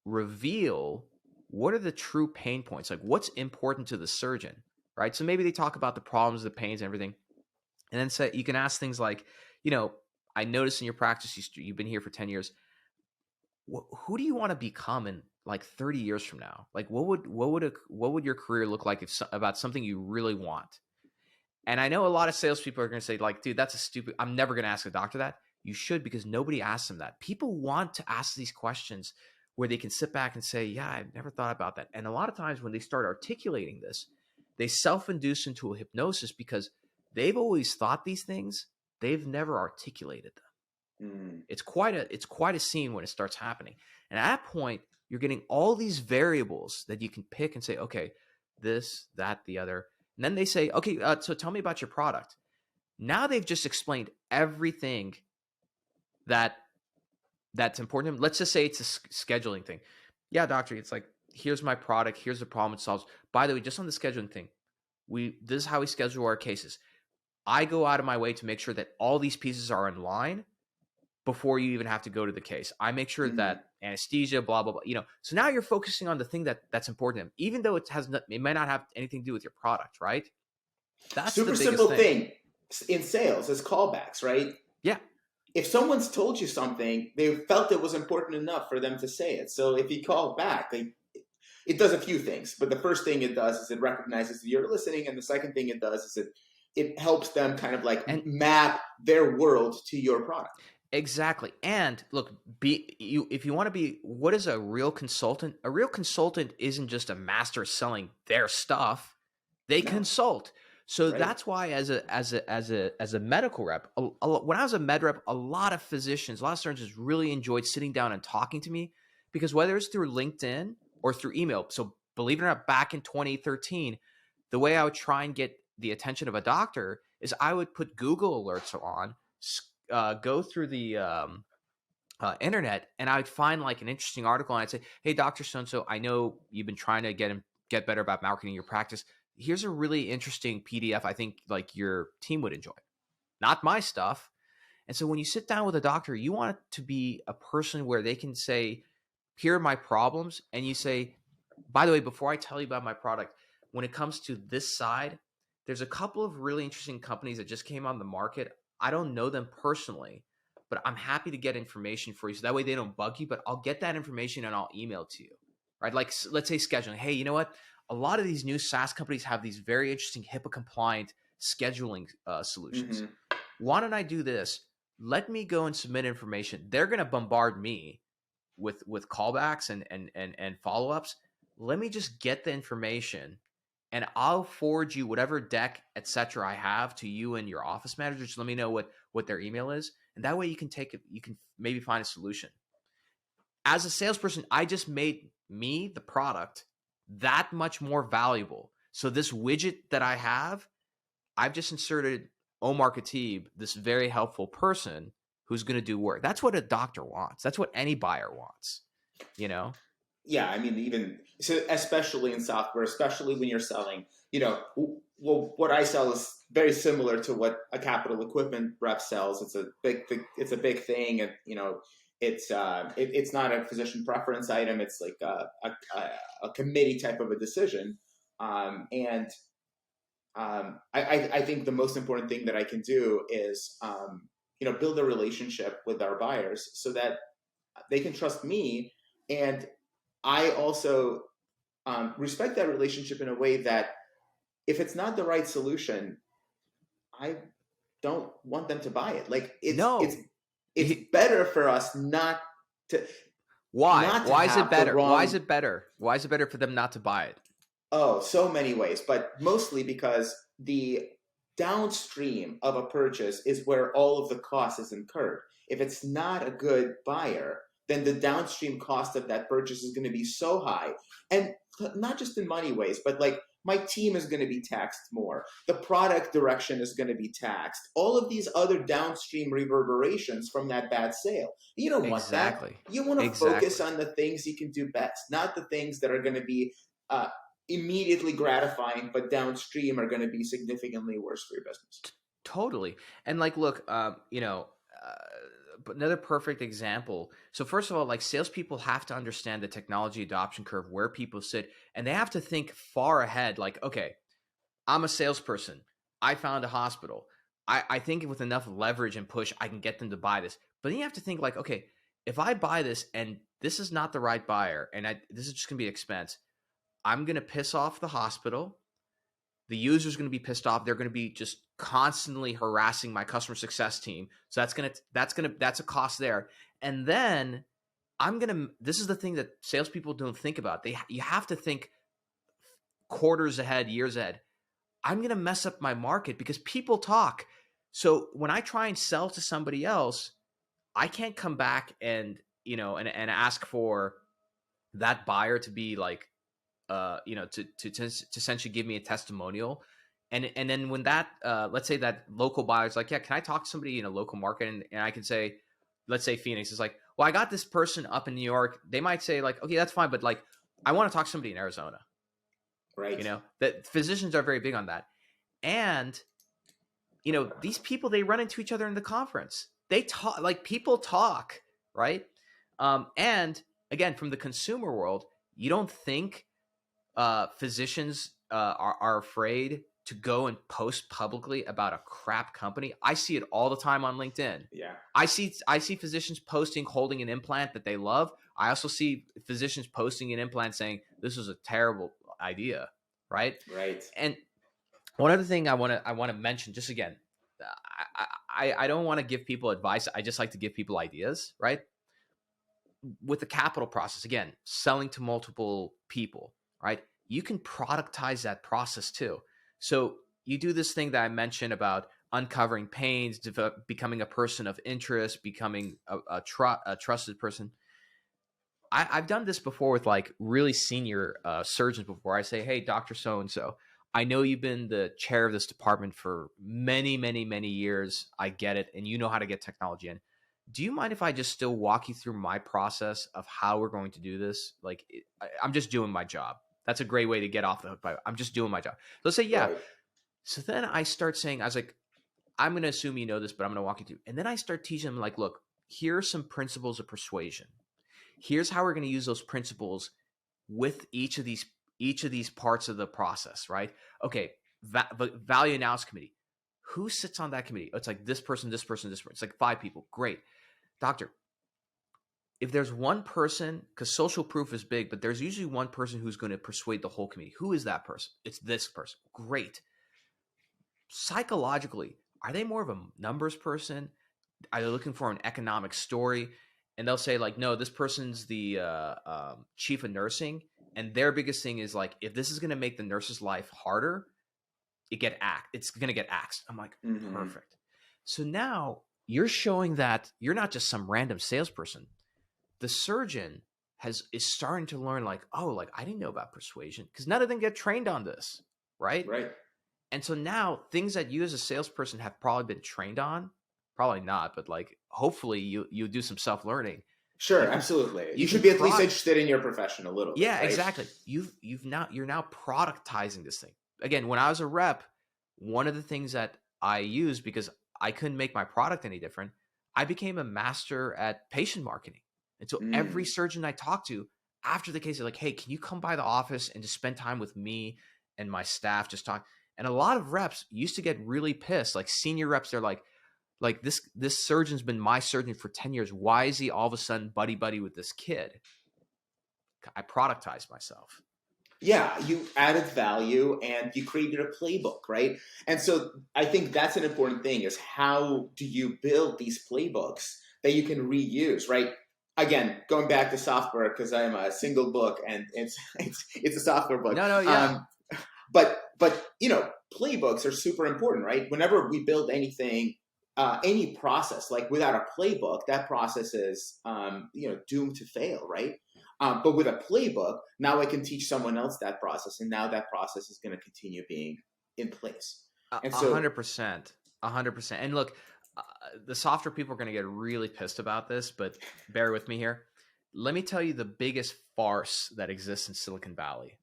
B: reveal what are the true pain points, like what's important to the surgeon, right? So maybe they talk about the problems, the pains, and everything. And then you can ask things like, I noticed in your practice, you've been here for 10 years. Who do you want to become in like 30 years from now? Like what would your career look like about something you really want? And I know a lot of salespeople are going to say like, dude, I'm never going to ask a doctor that. You should, because nobody asks them that. People want to ask these questions where they can sit back and say, yeah, I've never thought about that. And a lot of times when they start articulating this, they self-induce into a hypnosis because they've always thought these things. They've never articulated them. It's quite a scene when it starts happening. And at that point, you're getting all these variables that you can pick and say, okay, this, that, the other. And then they say, okay, so tell me about your product. Now they've just explained everything that's important to them. Let's just say it's a scheduling thing. Yeah, doctor, it's like, here's my product. Here's the problem it solves. By the way, just on the scheduling thing, this is how we schedule our cases. I go out of my way to make sure that all these pieces are in line before you even have to go to the case. I make sure that anesthesia, blah, blah, blah, so now you're focusing on the thing that's important to them, even though it might not have anything to do with your product, right? That's the
A: Super
B: biggest
A: simple
B: thing.
A: thing in sales is callbacks, right?
B: Yeah.
A: If someone's told you something, they felt it was important enough for them to say it. So if you call back, it does a few things. But the first thing it does is it recognizes that you're listening, and the second thing it does is it helps them kind of like map their world to your product.
B: Exactly. And look, if you want to be, what is a real consultant? A real consultant isn't just a master selling their stuff. They consult. So that's why as a medical rep, when I was a med rep, a lot of physicians, a lot of surgeons really enjoyed sitting down and talking to me, because whether it's through LinkedIn or through email. So believe it or not, back in 2013, the way I would try and get the attention of a doctor is I would put Google alerts on, go through the internet, and I'd find like an interesting article, and I'd say, hey, Dr. So-and-so, I know you've been trying to get better about marketing your practice. Here's a really interesting PDF I think like your team would enjoy. Not my stuff. And so when you sit down with a doctor, you want it to be a person where they can say, here are my problems. And you say, by the way, before I tell you about my product, when it comes to this side, there's a couple of really interesting companies that just came on the market. I don't know them personally, but I'm happy to get information for you. So that way they don't bug you, but I'll get that information and I'll email it to you, right? Like, let's say scheduling. Hey, you know what? A lot of these new SaaS companies have these very interesting HIPAA compliant scheduling solutions. Mm-hmm. Why don't I do this? Let me go and submit information. They're going to bombard me with callbacks and follow-ups. Let me just get the information, and I'll forward you whatever deck, etc. I have to you and your office manager. Just let me know what their email is, and that way you can maybe find a solution. As a salesperson, I just made me, the product, that much more valuable. So this widget that I have, I've just inserted Omar Khateeb, this very helpful person who's going to do work. That's what a doctor wants. That's what any buyer wants,
A: Yeah, I mean, even so, especially in software, especially when you're selling, well, what I sell is very similar to what a capital equipment rep sells. It's a big thing, and it's not a physician preference item. It's like a committee type of a decision, and I think the most important thing that I can do is build a relationship with our buyers so that they can trust me, and I also respect that relationship in a way that if it's not the right solution, I don't want them to buy it. Like it's better for us not to.
B: Why? Why is it better? Why is it better? Why is it better for them not to buy it?
A: Oh, so many ways, but mostly because the downstream of a purchase is where all of the cost is incurred. If it's not a good buyer, then the downstream cost of that purchase is going to be so high. And not just in money ways, but like my team is going to be taxed more. The product direction is going to be taxed. All of these other downstream reverberations from that bad sale. You don't want that. You want to focus on the things you can do best, not the things that are going to be immediately gratifying, but downstream are going to be significantly worse for your business.
B: Totally. And like, look, but another perfect example. So first of all, like salespeople have to understand the technology adoption curve, where people sit, and they have to think far ahead. Like, okay, I'm a salesperson. I found a hospital. I think with enough leverage and push, I can get them to buy this. But then you have to think like, okay, if I buy this and this is not the right buyer, and this is just going to be expense, I'm going to piss off the hospital. The user's going to be pissed off. They're going to be just constantly harassing my customer success team. So that's a cost there. And then this is the thing that salespeople don't think about. You have to think quarters ahead, years ahead. I'm going to mess up my market because people talk. So when I try and sell to somebody else, I can't come back and ask for that buyer to be like, to essentially give me a testimonial. And then when that, let's say that local buyer's like, yeah, can I talk to somebody in a local market? And I can say, let's say Phoenix is like, well, I got this person up in New York. They might say like, okay, that's fine. But like, I want to talk to somebody in Arizona.
A: Right.
B: That physicians are very big on that. And, these people, they run into each other in the conference. They talk, like people talk, right? And again, from the consumer world, you don't think physicians are afraid to go and post publicly about a crap company. I see it all the time on LinkedIn.
A: Yeah.
B: I see physicians posting holding an implant that they love. I also see physicians posting an implant saying this is a terrible idea, right?
A: Right.
B: And one other thing I want to mention, just again, I don't want to give people advice. I just like to give people ideas, right? With the capital process, again, selling to multiple people, right? You can productize that process too. So you do this thing that I mentioned about uncovering pains, becoming a person of interest, becoming a trusted person. I've done this before with like really senior surgeons before. I say, hey, Dr. So-and-so, I know you've been the chair of this department for many, many, many years. I get it. And you know how to get technology in. Do you mind if I just still walk you through my process of how we're going to do this? Like, I'm just doing my job. That's a great way to get off the hook. I'm just doing my job. They'll say, yeah.
A: Right.
B: So then I start saying, I was like, I'm going to assume you know this, but I'm going to walk you through. And then I start teaching them like, look, here are some principles of persuasion. Here's how we're going to use those principles with each of these parts of the process, right? Okay, value analysis committee. Who sits on that committee? It's like this person, this person, this person. It's like 5 people. Great. Doctor, if there's one person, because social proof is big, but there's usually one person who's going to persuade the whole committee. Who is that person? It's this person. Great. Psychologically, are they more of a numbers person? Are they looking for an economic story? And they'll say like, no, this person's the chief of nursing. And their biggest thing is like, if this is going to make the nurse's life harder, it's going to get axed. I'm like, perfect. So now you're showing that you're not just some random salesperson. The surgeon is starting to learn like, oh, like I didn't know about persuasion because none of them get trained on this, right?
A: Right.
B: And so now things that you as a salesperson have probably been trained on, probably not, but like hopefully you do some self-learning.
A: Sure, absolutely. You should be at least interested in your profession a little bit.
B: Yeah,
A: right?
B: exactly. You're now productizing this thing. Again, when I was a rep, one of the things that I used because I couldn't make my product any different, I became a master at patient marketing. And so every surgeon I talked to after the case, they're like, hey, can you come by the office and just spend time with me and my staff, just talk? And a lot of reps used to get really pissed. Like senior reps, they're like this surgeon's been my surgeon for 10 years. Why is he all of a sudden buddy with this kid? I productized myself.
A: Yeah, you added value and you created a playbook, right? And so I think that's an important thing is how do you build these playbooks that you can reuse, right? Again, going back to software because I'm a single book and it's a software book.
B: No, yeah.
A: But playbooks are super important, right? Whenever we build anything, any process, like without a playbook, that process is doomed to fail, right? But with a playbook, now I can teach someone else that process, and now that process is going to continue being in place. And so,
B: 100%. And look, the software people are going to get really pissed about this, but bear with me here. Let me tell you the biggest farce that exists in Silicon Valley,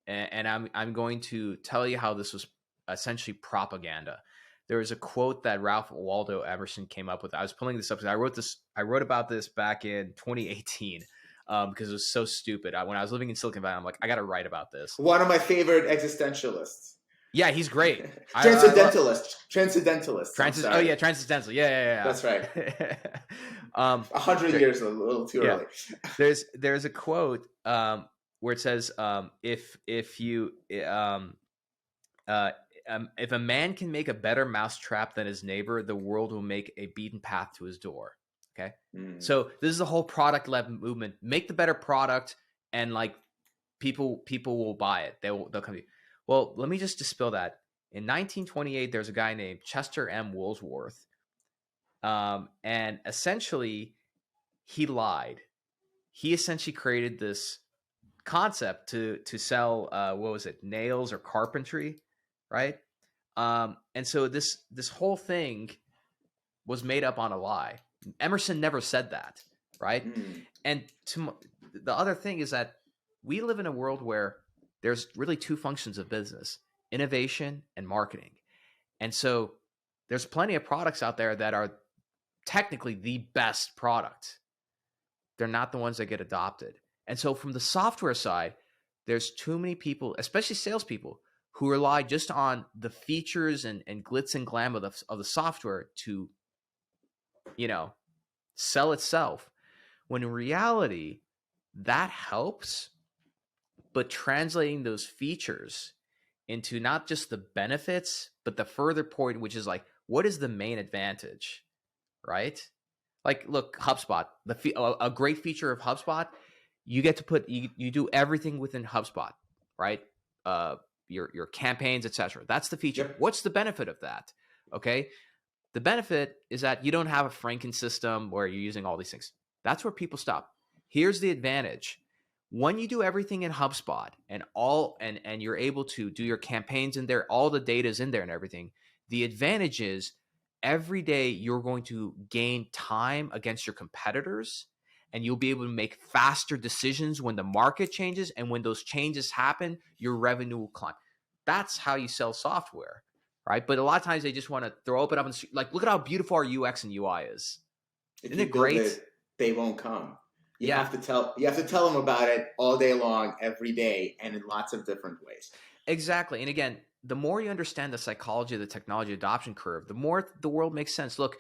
B: and I'm going to tell you how this was essentially propaganda. There was a quote that Ralph Waldo Emerson came up with. I was pulling this up because I wrote about this back in 2018. Because it was so stupid. When I was living in Silicon Valley, I'm like, I got to write about this.
A: One of my favorite existentialists.
B: Yeah, he's great.
A: Transcendentalist.
B: Oh yeah, transcendental. Yeah.
A: That's right. 100 years, a little too early.
B: There's a quote where it says, if a man can make a better mousetrap than his neighbor, the world will make a beaten path to his door. Okay. So this is the whole product-led movement. Make the better product and like people will buy it. They'll come to you. Well, let me just dispel that. In 1928, there's a guy named Chester M. Woolsworth. And essentially he lied. He essentially created this concept to sell, what was it? Nails or carpentry. Right. And so this whole thing was made up on a lie. Emerson never said that, right? And the other thing is that we live in a world where there's really 2 functions of business, innovation and marketing. And so there's plenty of products out there that are technically the best product. they're not the ones that get adopted. And so from the software side, there's too many people, especially salespeople, who rely just on the features and glitz and glam of the software to, sell itself. When in reality, that helps, but translating those features into not just the benefits, but the further point, which is like, what is the main advantage, right? Like, look, HubSpot, a great feature of HubSpot, you get to you do everything within HubSpot, right? Your campaigns, etc. That's the feature.
A: Yep.
B: What's the benefit of that? Okay. The benefit is that you don't have a Franken system where you're using all these things. That's where people stop. Here's the advantage. When you do everything in HubSpot and you're able to do your campaigns in there, all the data is in there and everything, the advantage is every day you're going to gain time against your competitors, and you'll be able to make faster decisions when the market changes, and when those changes happen, your revenue will climb. That's how you sell software, right? But a lot of times they just want to throw it up and like, look at how beautiful our UX and UI is.
A: If
B: Isn't it great?
A: They won't come. You have to tell them about it all day long, every day, and in lots of different ways.
B: Exactly. And again, the more you understand the psychology of the technology adoption curve, the more the world makes sense. Look,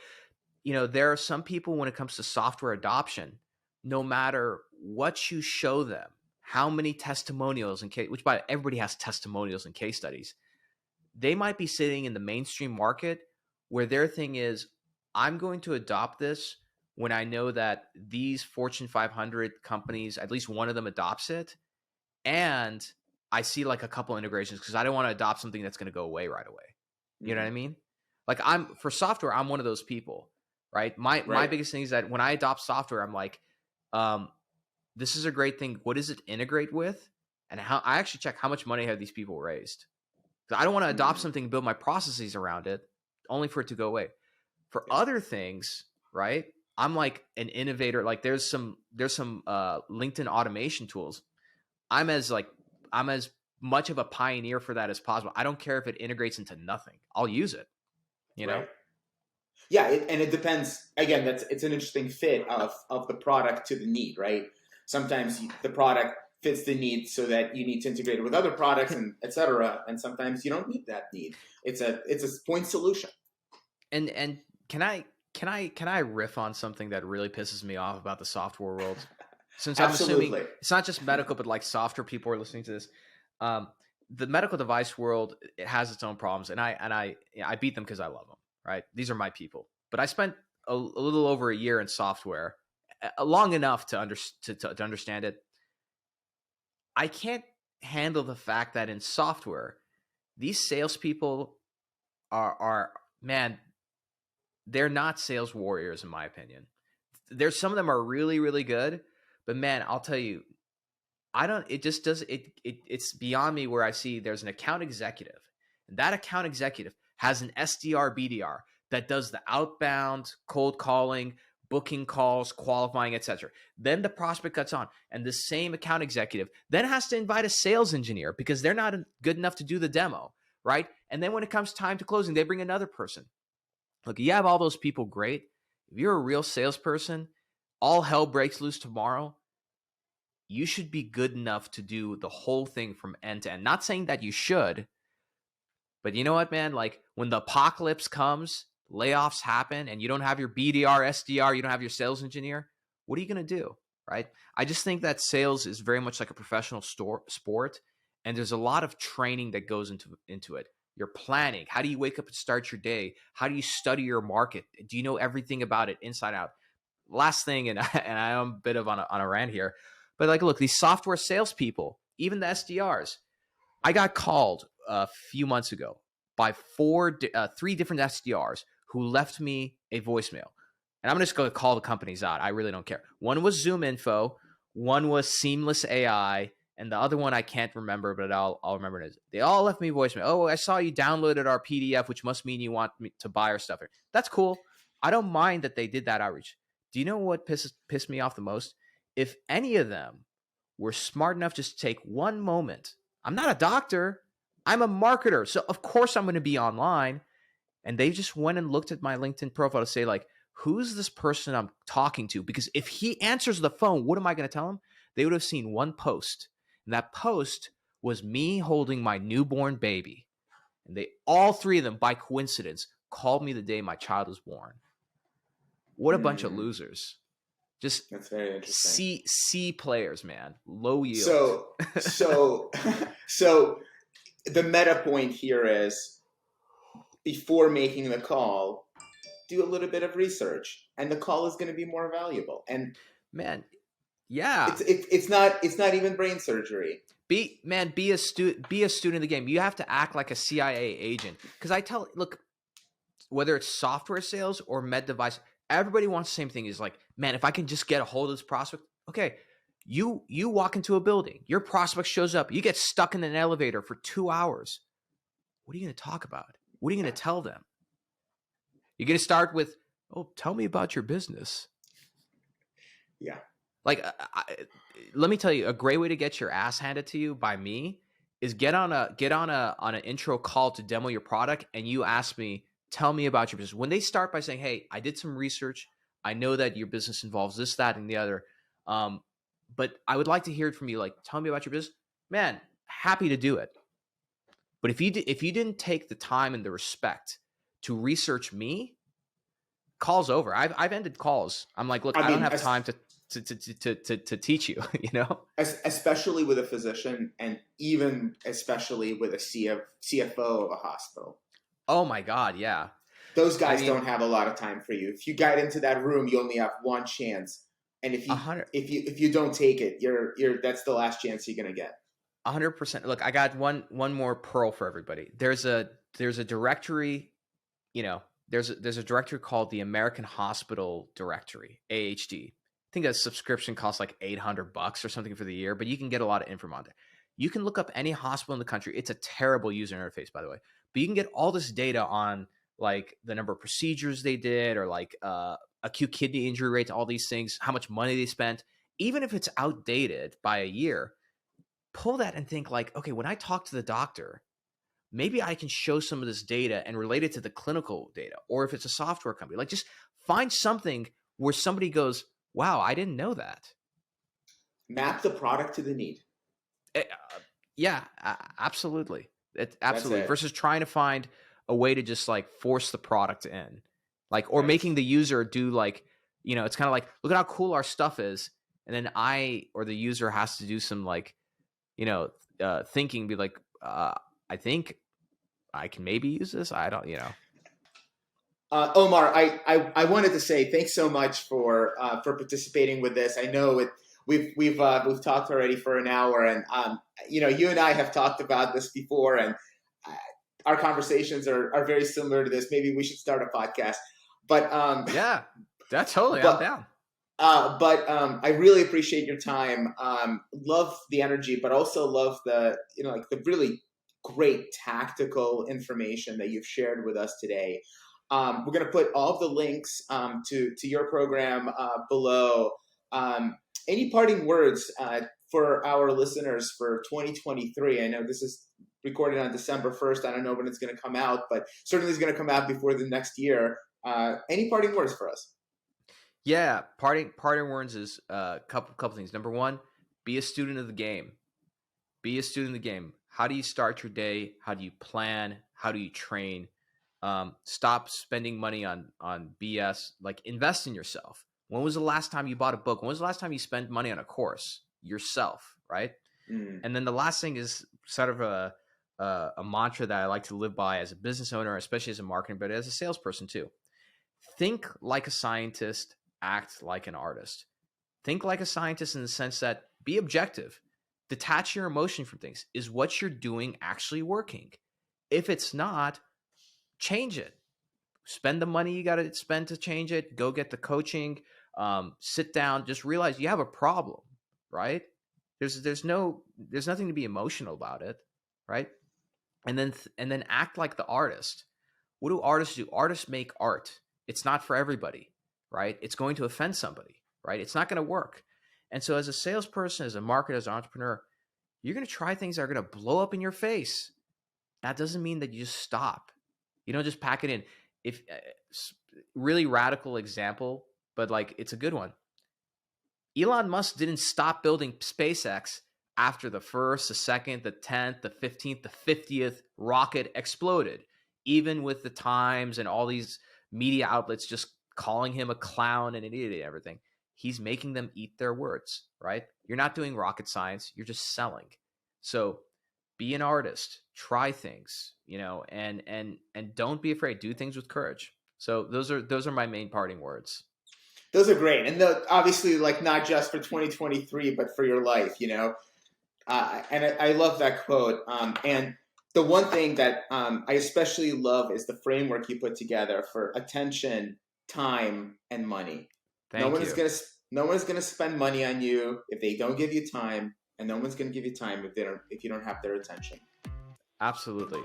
B: there are some people, when it comes to software adoption, no matter what you show them, how many testimonials and which by everybody has testimonials and case studies, they might be sitting in the mainstream market where their thing is, I'm going to adopt this when I know that these Fortune 500 companies, at least one of them adopts it, and I see like a couple integrations, because I don't want to adopt something that's going to go away right away. You know what I mean? Like, for software, I'm one of those people, right? My biggest thing is that when I adopt software, I'm like, this is a great thing. What does it integrate with? And how I actually check how much money have these people raised. I don't want to adopt something and build my processes around it only for it to go away. For other things, right? I'm like an innovator. Like, there's some LinkedIn automation tools. I'm as much of a pioneer for that as possible. I don't care if it integrates into nothing. I'll use it. You know?
A: Yeah, and it depends. Again, it's an interesting fit of the product to the need, right? Sometimes the product fits the need so that you need to integrate it with other products and et cetera. And sometimes you don't need that need. It's a point solution.
B: And can I riff on something that really pisses me off about the software world? Since I'm assuming it's not just medical, but like software people are listening to this. The medical device world, it has its own problems, and I beat them because I love them. Right? These are my people. But I spent a little over a year in software, long enough to understand it. I can't handle the fact that in software, these salespeople are man, they're not sales warriors, in my opinion. There's some of them are really, really good, but man, I'll tell you, it's beyond me where I see there's an account executive, and that account executive has an SDR, BDR that does the outbound cold calling, booking calls, qualifying, etc. Then the prospect cuts on, and the same account executive then has to invite a sales engineer because they're not good enough to do the demo, right? And then when it comes time to closing, they bring another person. Look, you have all those people, great. If you're a real salesperson, all hell breaks loose tomorrow, you should be good enough to do the whole thing from end to end. Not saying that you should, but you know what, man? Like, when the apocalypse comes, layoffs happen, and you don't have your BDR, SDR, you don't have your sales engineer, what are you going to do, right? I just think that sales is very much like a professional sport, and there's a lot of training that goes into it. Your planning. How do you wake up and start your day? How do you study your market? Do you know everything about it inside out? Last thing, and I am a bit of on a rant here, but like, look, these software salespeople, even the SDRs, I got called a few months ago by three different SDRs who left me a voicemail. And I'm just going to call the companies out. I really don't care. One was Zoom Info, one was Seamless AI, and the other one I can't remember, but I'll remember it. They all left me voicemail. Oh, I saw you downloaded our PDF, which must mean you want me to buy our stuff. That's cool. I don't mind that they did that outreach. Do you know what pissed me off the most? If any of them were smart enough just to take one moment. I'm not a doctor. I'm a marketer. So of course I'm going to be online. And they just went and looked at my LinkedIn profile to say, like, who's this person I'm talking to? Because if he answers the phone, what am I going to tell him? They would have seen one post. And that post was me holding my newborn baby. And they, all three of them, by coincidence, called me the day my child was born. What a bunch of losers. Just
A: That's very interesting.
B: C players, man. Low yield.
A: So the meta point here is, before making the call, do a little bit of research, and the call is going to be more valuable. And
B: man, yeah,
A: it's not even brain surgery.
B: Be a student of the game. You have to act like a CIA agent. Because look, whether it's software sales or med device, everybody wants the same thing. Is like, man, if I can just get a hold of this prospect, okay. You walk into a building, your prospect shows up, you get stuck in an elevator for 2 hours. What are you going to talk about? What are you going to tell them? You're going to start with, oh, tell me about your business.
A: Yeah.
B: Like, let me tell you, a great way to get your ass handed to you by me is get on an intro call to demo your product, and you ask me, tell me about your business. When they start by saying, hey, I did some research, I know that your business involves this, that, and the other, but I would like to hear it from you. Like, tell me about your business. Man, happy to do it. But if you didn't take the time and the respect to research me, call's over. I've ended calls. I'm like, look, I don't have time to teach you, you know?
A: Especially with a physician, and even especially with a CFO of a hospital.
B: Oh my God, yeah.
A: Those guys don't have a lot of time for you. If you get into that room, you only have one chance. And if you don't take it, that's the last chance you're gonna get.
B: 100%. Look, I got one more pearl for everybody. There's a directory, you know, there's a directory called the American Hospital Directory, AHD. I think that subscription costs like $800 or something for the year, but you can get a lot of info on there. You can look up any hospital in the country. It's a terrible user interface, by the way, but you can get all this data on like the number of procedures they did, or like acute kidney injury rates, all these things, how much money they spent. Even if it's outdated by a year, pull that and think like, okay, when I talk to the doctor, maybe I can show some of this data and relate it to the clinical data. Or if it's a software company, like just find something where somebody goes, wow, I didn't know that.
A: Map the product to the need.
B: Yeah, absolutely. Absolutely. Versus trying to find a way to just like force the product in, like, or making the user do like, you know, it's kind of like, look at how cool our stuff is. And then the user has to do some like, you know, thinking, be like, I think I can maybe use this. I don't, you know.
A: Omar, I wanted to say thanks so much for participating with this. I know we've talked already for an hour, and you know, you and I have talked about this before, and our conversations are very similar to this. Maybe we should start a podcast. But
B: yeah, that's totally. I'm down.
A: But I really appreciate your time. Love the energy, but also love the, you know, like the really great tactical information that you've shared with us today. We're going to put all of the links to your program below. Any parting words for our listeners for 2023? I know this is recorded on December 1st. I don't know when it's going to come out, but certainly it's going to come out before the next year. Any parting words for us?
B: Yeah, parting words is a couple things. Number one, be a student of the game. Be a student of the game. How do you start your day? How do you plan? How do you train? Stop spending money on BS. Like, invest in yourself. When was the last time you bought a book? When was the last time you spent money on a course yourself? Right. And then the last thing is sort of a mantra that I like to live by as a business owner, especially as a marketer, but as a salesperson too. Think like a scientist, act like an artist. Think like a scientist in the sense that be objective. Detach your emotion from things. Is what you're doing actually working? If it's not, change it. Spend the money you got to spend to change it. Go get the coaching. Sit down. Just realize you have a problem, right? There's nothing to be emotional about it, right? And then act like the artist. What do artists do? Artists make art. It's not for everybody, right? It's going to offend somebody, right? It's not going to work. And so as a salesperson, as a marketer, as an entrepreneur, you're going to try things that are going to blow up in your face. That doesn't mean that you just stop. You don't just pack it in. if really radical example, but like it's a good one. Elon Musk didn't stop building SpaceX after the first, the second, the 10th, the 15th, the 50th rocket exploded, even with the Times and all these media outlets just calling him a clown and an idiot and everything. He's making them eat their words, right? You're not doing rocket science. You're just selling. So be an artist, try things, and don't be afraid. Do things with courage. So those are my main parting words.
A: Those are great. And obviously, like, not just for 2023, but for your life, and I love that quote. And the one thing that I especially love is the framework you put together for attention, time, and money.
B: Thank you.
A: No one is gonna spend money on you if they don't give you time, and no one's gonna give you time if you don't have their attention.
B: Absolutely.